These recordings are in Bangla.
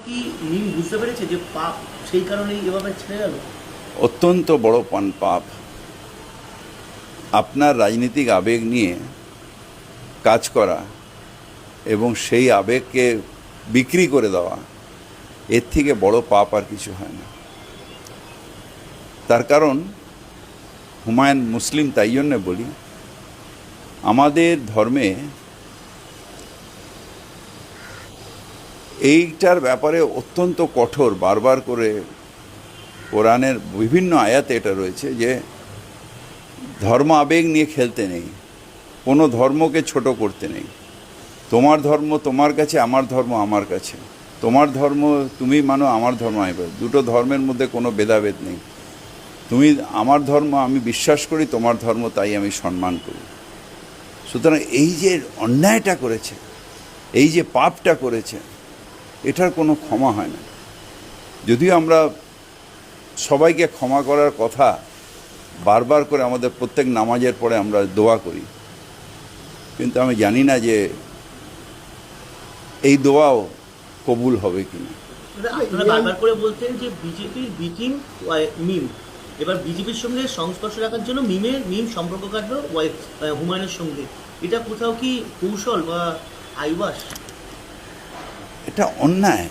কি মিম বুঝতে পেরেছে যে পাপ, সেই কারণেই এভাবে ছেড়ে গেল? অত্যন্ত বড় পাপ। আপনার রাজনৈতিক আবেগ নিয়ে কাজ করা এবং সেই আবেগকে বিক্রি করে দেওয়া, এর থেকে বড় পাপ আর কিছু হয় না। তার কারণ হুমায়ুন মুসলিম, তাই জন্যে বলি, আমাদের ধর্মে এইটার ব্যাপারে অত্যন্ত কঠোর, বারবার করে কোরআনের বিভিন্ন আয়াতে এটা রয়েছে যে ধর্ম আবেগ নিয়ে খেলতে নেই, কোনো ধর্মকে ছোট করতে নেই। তোমার ধর্ম তোমার কাছে, আমার ধর্ম আমার কাছে। তোমার ধর্ম তুমি মানো, আমার ধর্ম আমি মানি। দুটো ধর্মের মধ্যে কোনো ভেদাভেদ নেই। তুমি আমার ধর্ম আমি বিশ্বাস করি, তোমার ধর্ম তাই আমি সম্মান করি। সুতরাং এই যে অন্যায়টা করেছে, এই যে পাপটা করেছে, এটার কোনো ক্ষমা হয় না। যদিও আমরা সবাইকে ক্ষমা করার কথা বারবার করে আমাদের প্রত্যেক নামাজের পরে আমরা দোয়া করি, কিন্তু আমি জানি না যে এই দোয়াও কবুল হবে কিনা। আপনারা বারবার করে বলতেন যে বিজেপির বিকিং মিম, এবার বিজেপির সঙ্গে সংস্পর্শ রাখার জন্য মিম সম্পর্ক কাটলো হুমায়ুনের সঙ্গে। এটা কোথাও কি কৌশল বা আইবাস? এটা অন্যায়।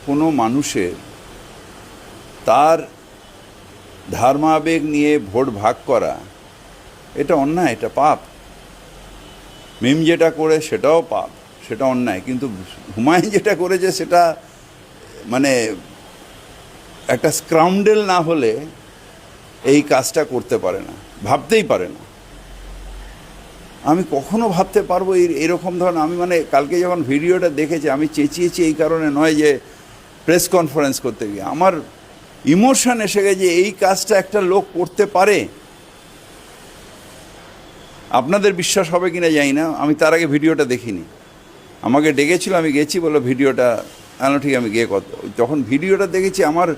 কোনো মানুষের তার ধর্মাবেগ নিয়ে ভোট ভাগ করা, এটা অন্যায়, এটা পাপ। মিম যেটা করে সেটাও পাপ, সেটা অন্যায়। কিন্তু হুমায়ুন যেটা করেছে সেটা মানে একটা স্ক্রাউন্ডেল না হলে এই কাজটা করতে পারে না, ভাবতেই পারে না। আমি কখনো ভাবতে পারবো এরকম ধরনের, আমি মানে কালকে যখন ভিডিওটা দেখেছি আমি চেঁচিয়েছি এই কারণে নয় যে প্রেস কনফারেন্স করতে গিয়ে আমার ইমোশন এসে গেছে। এই কাজটা একটা লোক করতে পারে, আপনাদের বিশ্বাস হবে কিনা জানি না। আমি তার আগে ভিডিওটা দেখিনি, আমাকে ডেকেছিল, আমি গেছি, বললো ভিডিওটা আনো, ঠিক আমি গিয়ে কত, যখন ভিডিওটা দেখেছি আমার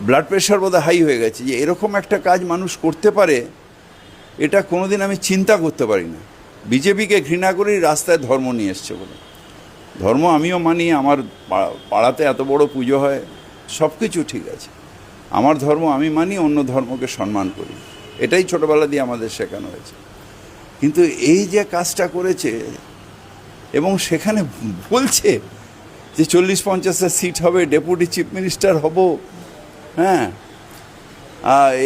ব্লাড প্রেশার বোধহয় হাই হয়ে গেছে যে এরকম একটা কাজ মানুষ করতে পারে, এটা কোনোদিন আমি চিন্তা করতে পারি না। বিজেপিকে ঘৃণা করেই রাস্তায় ধর্ম নিয়ে এসছে বলে। ধর্ম আমিও মানি, আমার পাড়াতে এত বড় পুজো হয়, সব কিছু ঠিক আছে। আমার ধর্ম আমি মানি, অন্য ধর্মকে সম্মান করি, এটাই ছোটোবেলা দিয়ে আমাদের শেখানো হয়েছে। কিন্তু এই যে কাজটা করেছে এবং সেখানে বলছে যে 40-50টা সিট হবে, ডেপুটি চিফ মিনিস্টার হব, হ্যাঁ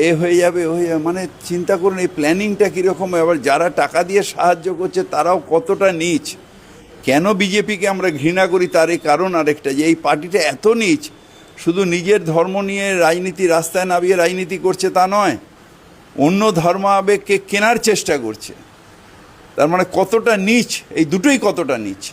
এ হয়ে যাবে, মানে চিন্তা করুন এই প্ল্যানিংটা কীরকম। আবার যারা টাকা দিয়ে সাহায্য করছে তারাও কতটা নীচ। কেন বিজেপিকে আমরা ঘৃণা করি তার এই কারণ আরেকটা, যে এই পার্টিটা এত নীচ, শুধু নিজের ধর্ম নিয়ে রাজনীতি, রাস্তায় নামিয়ে রাজনীতি করছে তা নয়, অন্য ধর্ম আবেগকে কেনার চেষ্টা করছে। তার মানে কতটা নীচ, এই দুটোই কতটা নীচ।